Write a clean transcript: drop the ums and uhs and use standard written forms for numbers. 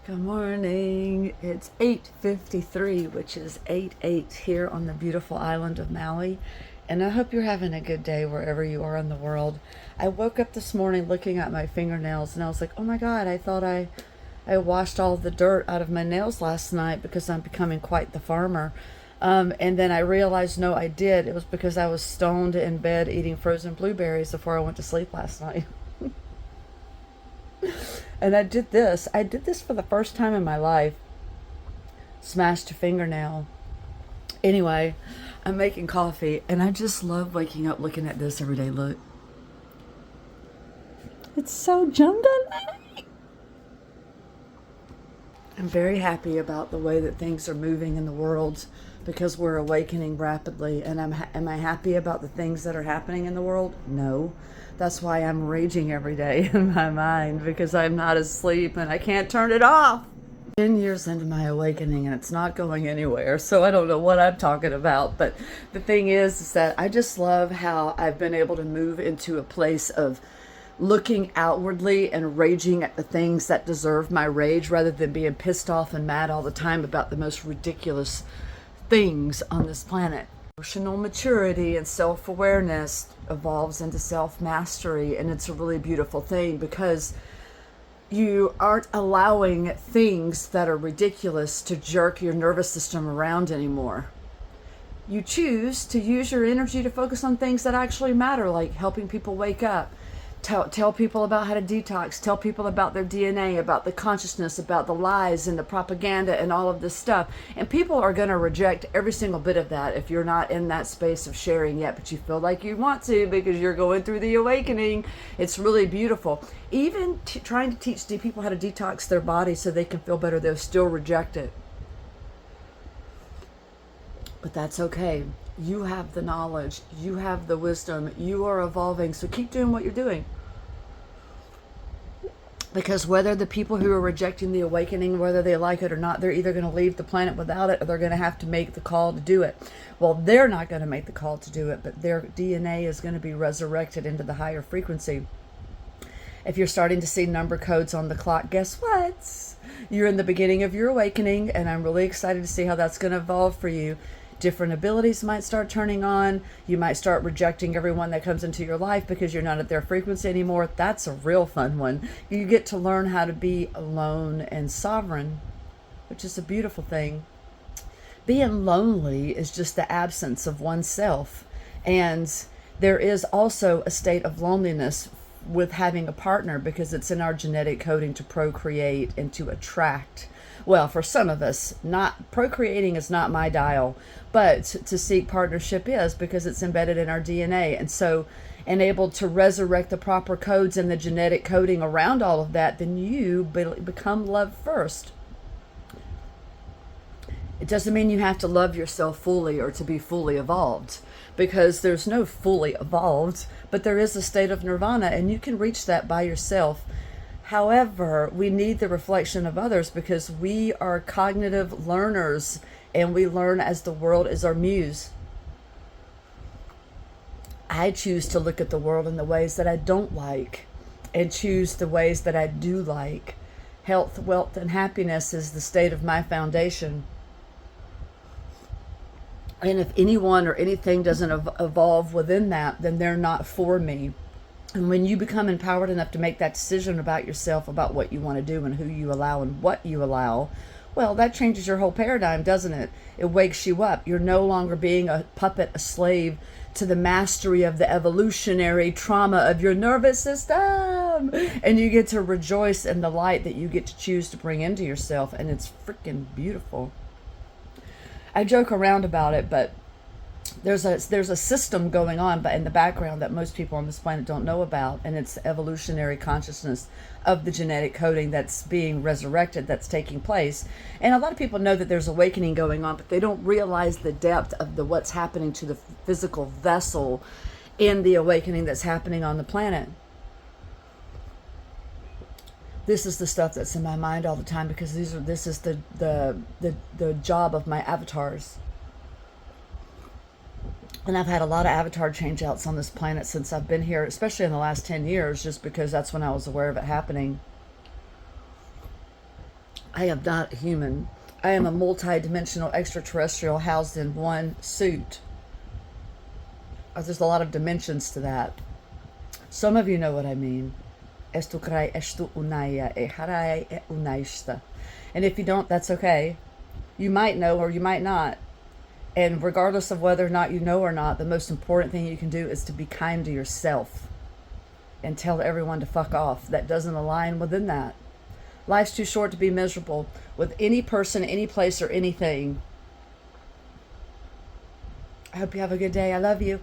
Good morning. It's 8:53, which is 8/8 here on the beautiful island of Maui. And I hope you're having a good day wherever you are in the world. I woke up this morning looking at my fingernails and I was like, oh my God, I thought I washed all the dirt out of my nails last night because I'm becoming quite the farmer. And then I realized, no, I did. It was because I was stoned in bed eating frozen blueberries before I went to sleep last night. And I did this. I did this for the first time in my life. Smashed a fingernail. Anyway, I'm making coffee and I just love waking up looking at this every day. Look. It's so jungle-like. I'm very happy about the way that things are moving in the world because we're awakening rapidly. And am I happy about the things that are happening in the world? No. That's why I'm raging every day in my mind, because I'm not asleep and I can't turn it off. 10 years into my awakening and it's not going anywhere, so I don't know what I'm talking about. But the thing is that I just love how I've been able to move into a place of looking outwardly and raging at the things that deserve my rage rather than being pissed off and mad all the time about the most ridiculous things on this planet. Emotional maturity and self-awareness evolves into self-mastery, and it's a really beautiful thing because you aren't allowing things that are ridiculous to jerk your nervous system around anymore. You choose to use your energy to focus on things that actually matter, like helping people wake up. Tell people about how to detox. Tell people about their DNA, about the consciousness, about the lies and the propaganda and all of this stuff. And people are going to reject every single bit of that if you're not in that space of sharing yet, but you feel like you want to because you're going through the awakening. It's really beautiful. Even trying to teach people how to detox their body so they can feel better, they'll still reject it. But that's okay. You have the knowledge. You have the wisdom. You are evolving. So keep doing what you're doing. Because whether the people who are rejecting the awakening, whether they like it or not, they're either going to leave the planet without it or they're going to have to make the call to do it. Well, they're not going to make the call to do it, but their DNA is going to be resurrected into the higher frequency. If you're starting to see number codes on the clock, guess what? You're in the beginning of your awakening, and I'm really excited to see how that's going to evolve for you. Different abilities might start turning on. You might start rejecting everyone that comes into your life because you're not at their frequency anymore. That's a real fun one. You get to learn how to be alone and sovereign, which is a beautiful thing. Being lonely is just the absence of oneself. And there is also a state of loneliness with having a partner because it's in our genetic coding to procreate and to attract. Well, for some of us, not procreating is not my dial, but to seek partnership is, because it's embedded in our DNA. And so, and able to resurrect the proper codes and the genetic coding around all of that, then you become love first. It doesn't mean you have to love yourself fully or to be fully evolved, because there's no fully evolved, but there is a state of nirvana and you can reach that by yourself. However, we need the reflection of others because we are cognitive learners and we learn as the world is our muse. I choose to look at the world in the ways that I don't like and choose the ways that I do like. Health, wealth, and happiness is the state of my foundation. And if anyone or anything doesn't evolve within that, then they're not for me. And when you become empowered enough to make that decision about yourself, about what you want to do and who you allow and what you allow, well, that changes your whole paradigm, doesn't it? It wakes you up. You're no longer being a puppet, a slave to the mastery of the evolutionary trauma of your nervous system. And you get to rejoice in the light that you get to choose to bring into yourself. And it's freaking beautiful. I joke around about it, but there's a system going on but in the background that most people on this planet don't know about, and it's the evolutionary consciousness of the genetic coding that's being resurrected, that's taking place. And a lot of people know that there's awakening going on, but they don't realize the depth of what's happening to the physical vessel in the awakening that's happening on the planet. This is the stuff that's in my mind all the time because this is the job of my avatars. And I've had a lot of avatar change outs on this planet since I've been here, especially in the last 10 years, just because that's when I was aware of it happening. I am not human. I am a multi-dimensional extraterrestrial housed in one suit. There's a lot of dimensions to that. Some of you know what I mean. Estu krai estu unaya e harai e unaista. And if you don't, that's okay. You might know or you might not. And regardless of whether or not you know or not, the most important thing you can do is to be kind to yourself and tell everyone to fuck off that doesn't align within that. Life's too short to be miserable with any person, any place, or anything. I hope you have a good day. I love you.